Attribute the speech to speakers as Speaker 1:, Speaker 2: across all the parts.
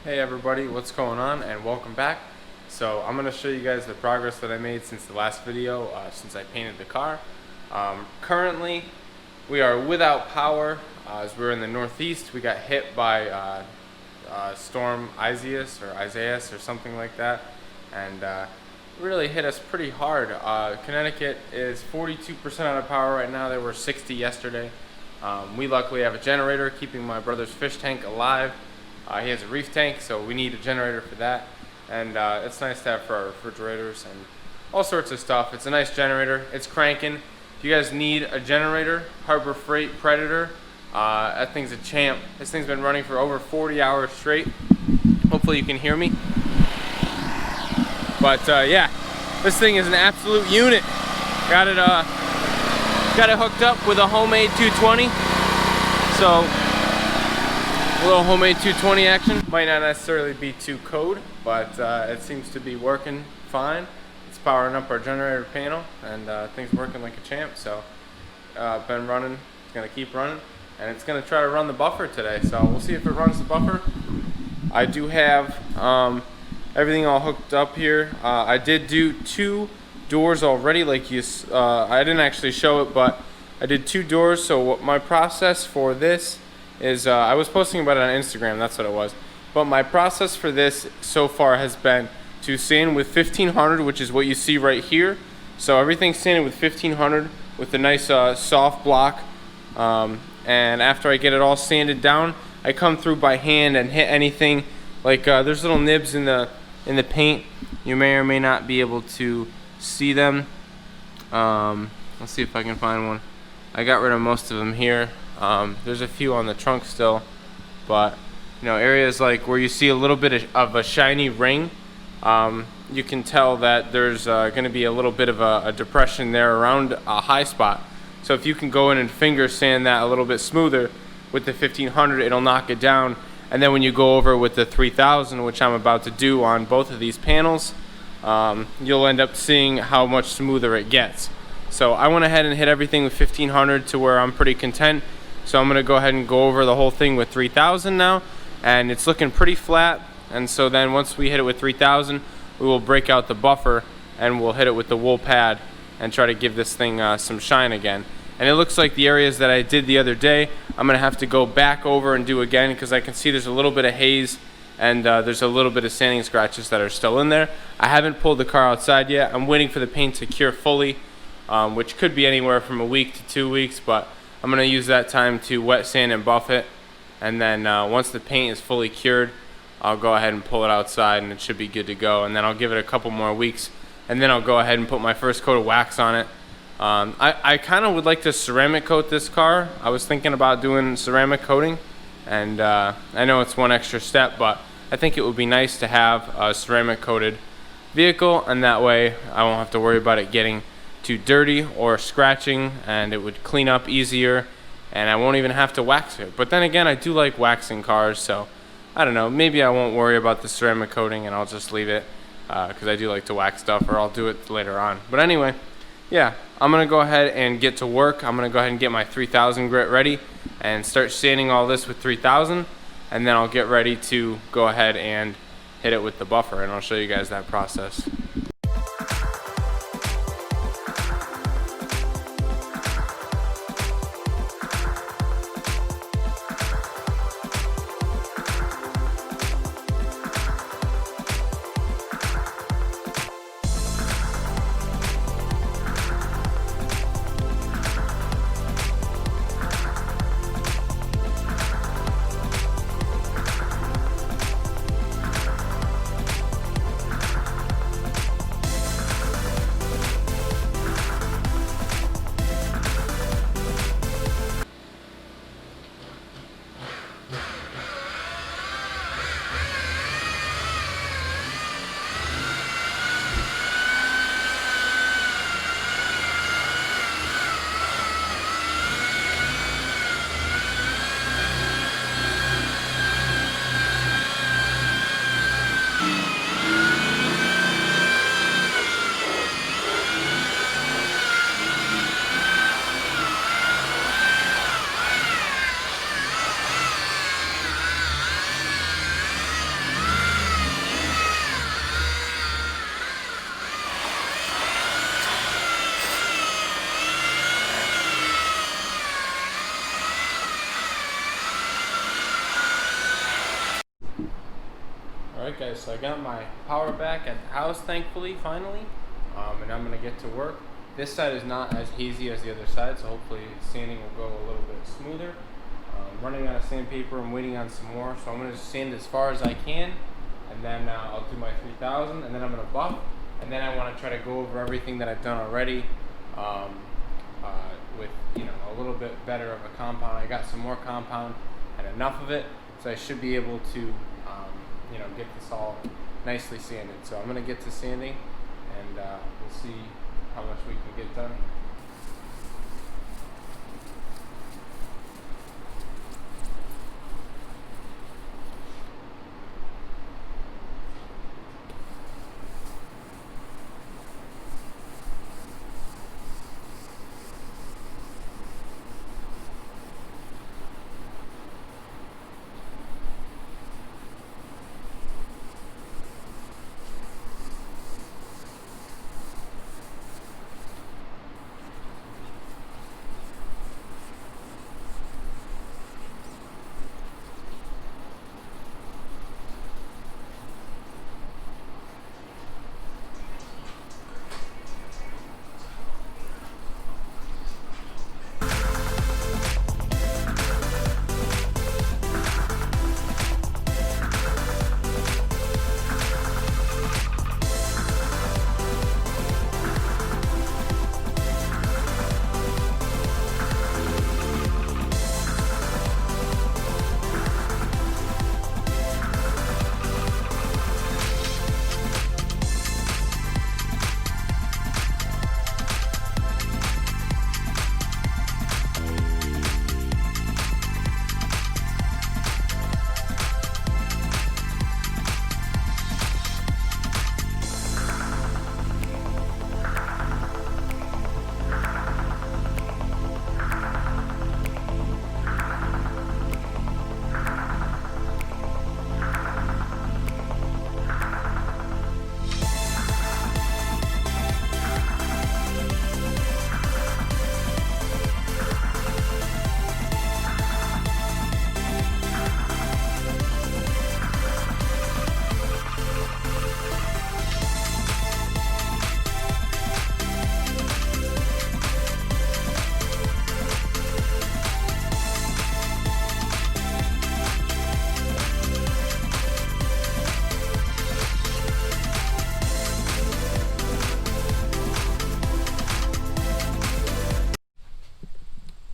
Speaker 1: Hey everybody, what's going on, and welcome back. So I'm going to show you guys the progress that I made since the last video, since I painted the car. Currently we are without power as we're in the Northeast. We got hit by Storm Isaias or something like that, and really hit us pretty hard. Connecticut is 42% out of power right now. They were 60 yesterday. We luckily have a generator keeping my brother's fish tank alive. He has a reef tank, so we need a generator for that. And it's nice to have for our refrigerators and all sorts of stuff. It's a nice generator. It's cranking. If you guys need a generator, Harbor Freight Predator, that thing's a champ. This thing's been running for over 40 hours straight. Hopefully you can hear me. But yeah, this thing is an absolute unit. Got it hooked up with a homemade 220. So a little homemade 220 action. Might not necessarily be too code, but it seems to be working fine. It's powering up our generator panel, and things working like a champ. So been running. It's gonna keep running, and it's gonna try to run the buffer today. So we'll see if it runs the buffer. I do have everything all hooked up here. I did do 2 doors already, like you. I didn't actually show it, but I did 2 doors. So what my process for this is, I was posting about it on Instagram, that's what it was. But my process for this so far has been to sand with 1500, which is what you see right here. So everything's sanded with 1500 with a nice soft block. And after I get it all sanded down, I come through by hand and hit anything. Like there's little nibs in the paint. You may or may not be able to see them. Let's see if I can find one. I got rid of most of them here. There's a few on the trunk still, but you know, areas like where you see a little bit of a shiny ring, you can tell that there's going to be a little bit of a depression there around a high spot. So if you can go in and finger sand that a little bit smoother with the 1500, it'll knock it down. And then when you go over with the 3000, which I'm about to do on both of these panels, you'll end up seeing how much smoother it gets. So I went ahead and hit everything with 1500 to where I'm pretty content. So I'm going to go ahead and go over the whole thing with 3000 now, and it's looking pretty flat. And so then once we hit it with 3000, we will break out the buffer and we'll hit it with the wool pad and try to give this thing some shine again. And it looks like the areas that I did the other day, I'm going to have to go back over and do again, because I can see there's a little bit of haze and there's a little bit of sanding scratches that are still in there. I haven't pulled the car outside yet. I'm waiting for the paint to cure fully, which could be anywhere from a week to 2 weeks, but I'm going to use that time to wet sand and buff it, and then once the paint is fully cured, I'll go ahead and pull it outside and it should be good to go. And then I'll give it a couple more weeks, and then I'll go ahead and put my first coat of wax on it. I kind of would like to ceramic coat this car. I was thinking about doing ceramic coating, and I know it's one extra step, but I think it would be nice to have a ceramic coated vehicle, and that way I won't have to worry about it getting too dirty or scratching, and it would clean up easier, and I won't even have to wax it. But then again, I do like waxing cars, so I don't know, maybe I won't worry about the ceramic coating and I'll just leave it, because I do like to wax stuff, or I'll do it later on. But anyway, yeah, I'm gonna go ahead and get to work. I'm gonna go ahead and get my 3000 grit ready and start sanding all this with 3000, and then I'll get ready to go ahead and hit it with the buffer, and I'll show you guys that process. Alright guys, so I got my power back at the house thankfully, finally, and I'm going to get to work. This side is not as hazy as the other side, so hopefully sanding will go a little bit smoother. Running out of sandpaper, I'm waiting on some more, so I'm going to sand as far as I can, and then I'll do my 3000, and then I'm going to buff, and then I want to try to go over everything that I've done already with, you know, a little bit better of a compound. I got some more compound and enough of it, so I should be able to, you know, get this all nicely sanded. So I'm going to get to sanding, and we'll see how much we can get done.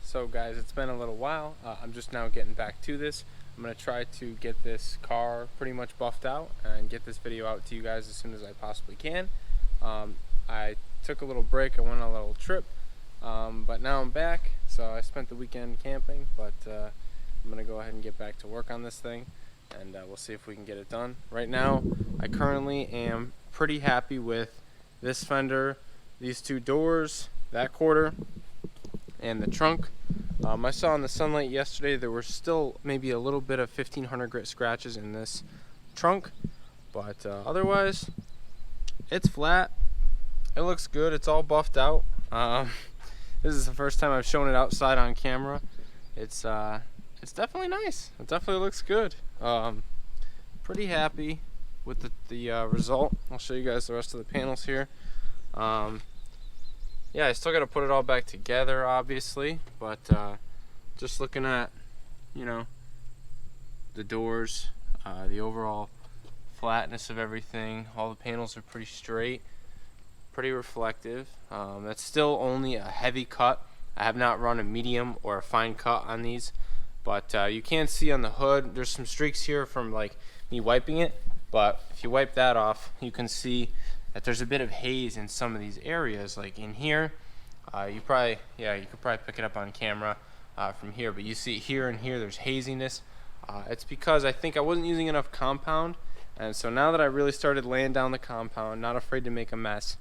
Speaker 1: So guys, it's been a little while. I'm just now getting back to this. I'm going to try to get this car pretty much buffed out and get this video out to you guys as soon as I possibly can. I took a little break. I went on a little trip, but now I'm back. So I spent the weekend camping, but I'm going to go ahead and get back to work on this thing, and we'll see if we can get it done. Right now, I currently am pretty happy with this fender, these two doors, that quarter, and the trunk. I saw in the sunlight yesterday there were still maybe a little bit of 1500 grit scratches in this trunk, but otherwise it's flat. It looks good. It's all buffed out. This is the first time I've shown it outside on camera. It's definitely nice. It definitely looks good. Pretty happy with the result. I'll show you guys the rest of the panels here. Yeah, I still got to put it all back together, obviously, but just looking at, you know, the doors, the overall flatness of everything, all the panels are pretty straight, pretty reflective. That's still only a heavy cut. I have not run a medium or a fine cut on these, but you can see on the hood there's some streaks here from like me wiping it, but if you wipe that off, you can see that there's a bit of haze in some of these areas, like in here. You could probably pick it up on camera from here, but you see here and here there's haziness. It's because I think I wasn't using enough compound, and so now that I really started laying down the compound, not afraid to make a mess,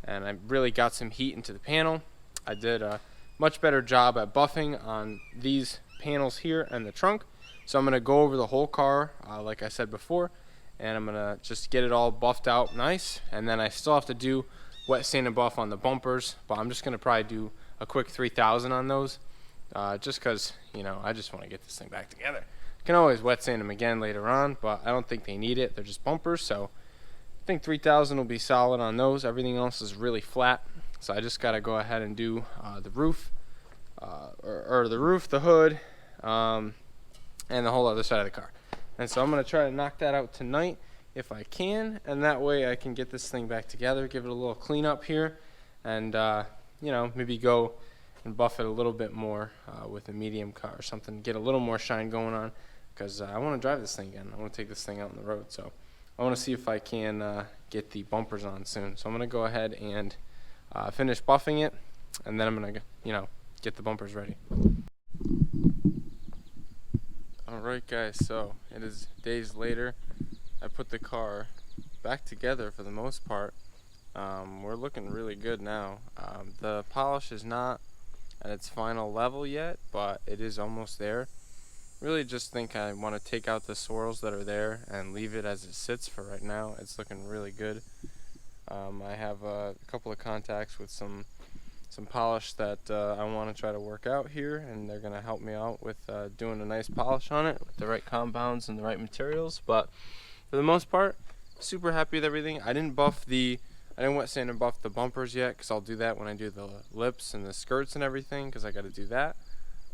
Speaker 1: and I really got some heat into the panel, I did a much better job at buffing on these panels here and the trunk. So I'm going to go over the whole car, like I said before, and I'm gonna just get it all buffed out nice, and then I still have to do wet sand and buff on the bumpers, but I'm just gonna probably do a quick 3000 on those, just because, you know, I just want to get this thing back together. Can always wet sand them again later on, but I don't think they need it. They're just bumpers, so I think 3,000 will be solid on those. Everything else is really flat, so I just got to go ahead and do the roof, or the roof, the hood, and the whole other side of the car. And so I'm going to try to knock that out tonight if I can, and that way I can get this thing back together, give it a little cleanup here, and you know, maybe go and buff it a little bit more with a medium car or something, get a little more shine going on, because I want to drive this thing again. I want to take this thing out on the road, so I want to see if I can get the bumpers on soon. So I'm going to go ahead and finish buffing it, and then I'm going to, you know, get the bumpers ready. Alright guys, so it is days later. I put the car back together for the most part. We're looking really good now. The polish is not at its final level yet, but it is almost there. Really just think I want to take out the swirls that are there and leave it as it sits for right now. It's looking really good. I have a couple of contacts with some polish that I want to try to work out here, and they're going to help me out with doing a nice polish on it with the right compounds and the right materials. But for the most part, super happy with everything. I didn't wet sand and buff the bumpers yet, because I'll do that when I do the lips and the skirts and everything, because I got to do that.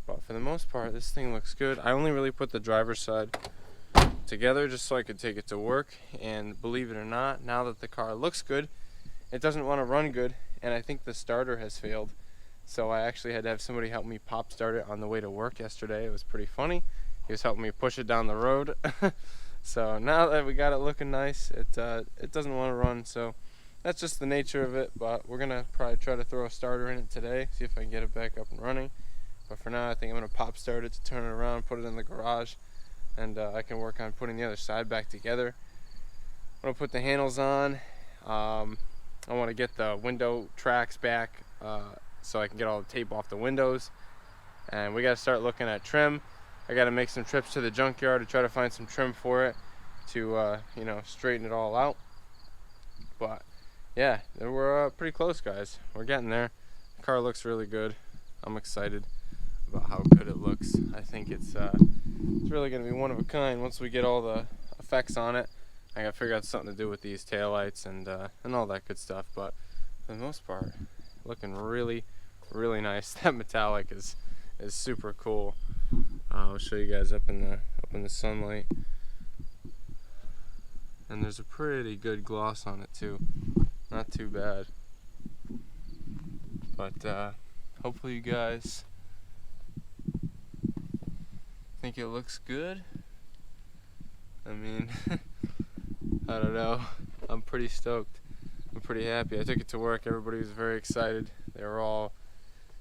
Speaker 1: But for the most part, this thing looks good. I only really put the driver's side together just so I could take it to work, and believe it or not, now that the car looks good, it doesn't want to run good, and I think the starter has failed. So I actually had to have somebody help me pop start it on the way to work yesterday. It was pretty funny. He was helping me push it down the road. So now that we got it looking nice, it doesn't want to run, so that's just the nature of it. But we're gonna probably try to throw a starter in it today, see if I can get it back up and running. But for now, I think I'm gonna pop start it to turn it around, put it in the garage, and I can work on putting the other side back together. I'm gonna put the handles on. I want to get the window tracks back so I can get all the tape off the windows, and we got to start looking at trim. I got to make some trips to the junkyard to try to find some trim for it to you know, straighten it all out. But yeah, we're pretty close, guys. We're getting there. The car looks really good. I'm excited about how good it looks. I think it's really going to be one of a kind once we get all the effects on it. I got to figure out something to do with these taillights and all that good stuff. But for the most part, looking really, really nice. That metallic is super cool. I'll show you guys up in the sunlight. And there's a pretty good gloss on it too. Not too bad. But hopefully you guys think it looks good. I mean, I don't know. I'm pretty stoked. I'm pretty happy. I took it to work. Everybody was very excited. They were all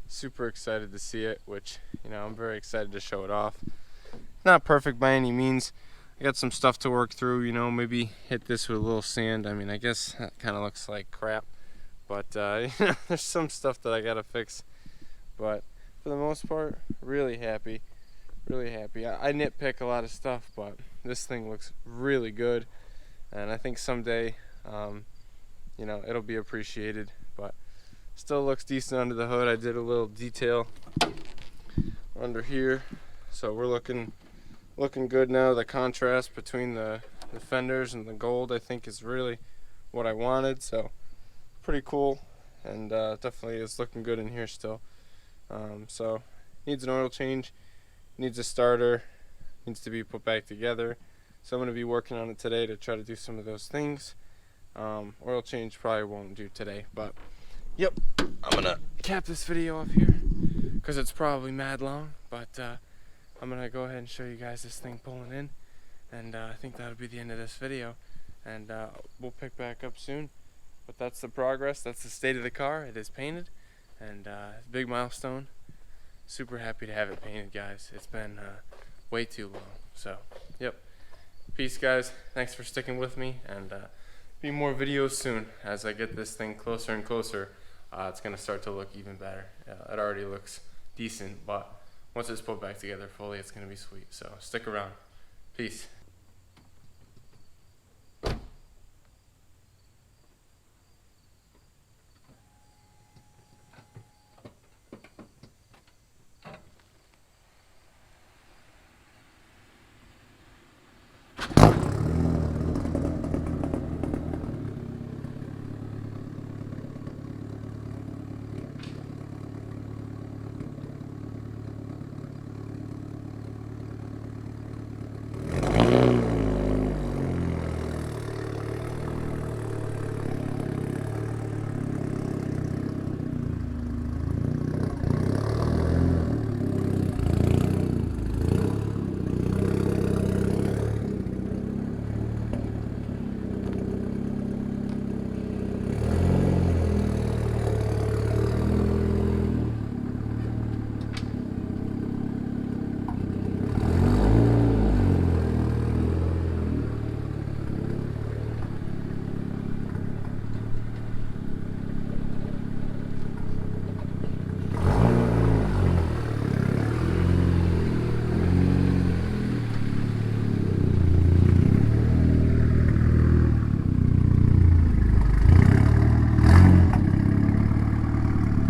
Speaker 1: super excited to see it, which, you know, I'm very excited to show it off. Not perfect by any means. I got some stuff to work through, you know, maybe hit this with a little sand. I mean, I guess that kind of looks like crap. But, you know, there's some stuff that I got to fix. But for the most part, really happy. Really happy. I nitpick a lot of stuff, but this thing looks really good. And I think someday, you know, it'll be appreciated. But still looks decent under the hood. I did a little detail under here. So we're looking good now. The contrast between the fenders and the gold, I think, is really what I wanted. So pretty cool, and definitely is looking good in here still. So needs an oil change, needs a starter, needs to be put back together. So I'm going to be working on it today to try to do some of those things. Oil change probably won't do today, but yep, I'm going to cap this video off here because it's probably mad long. But I'm going to go ahead and show you guys this thing pulling in, and I think that'll be the end of this video, and we'll pick back up soon. But that's the progress. That's the state of the car. It is painted, and big milestone. Super happy to have it painted, guys. It's been way too long. So, yep. Peace, guys. Thanks for sticking with me, and be more videos soon as I get this thing closer and closer. It's gonna start to look even better. It already looks decent, but once it's put back together fully, it's gonna be sweet. So stick around. Peace.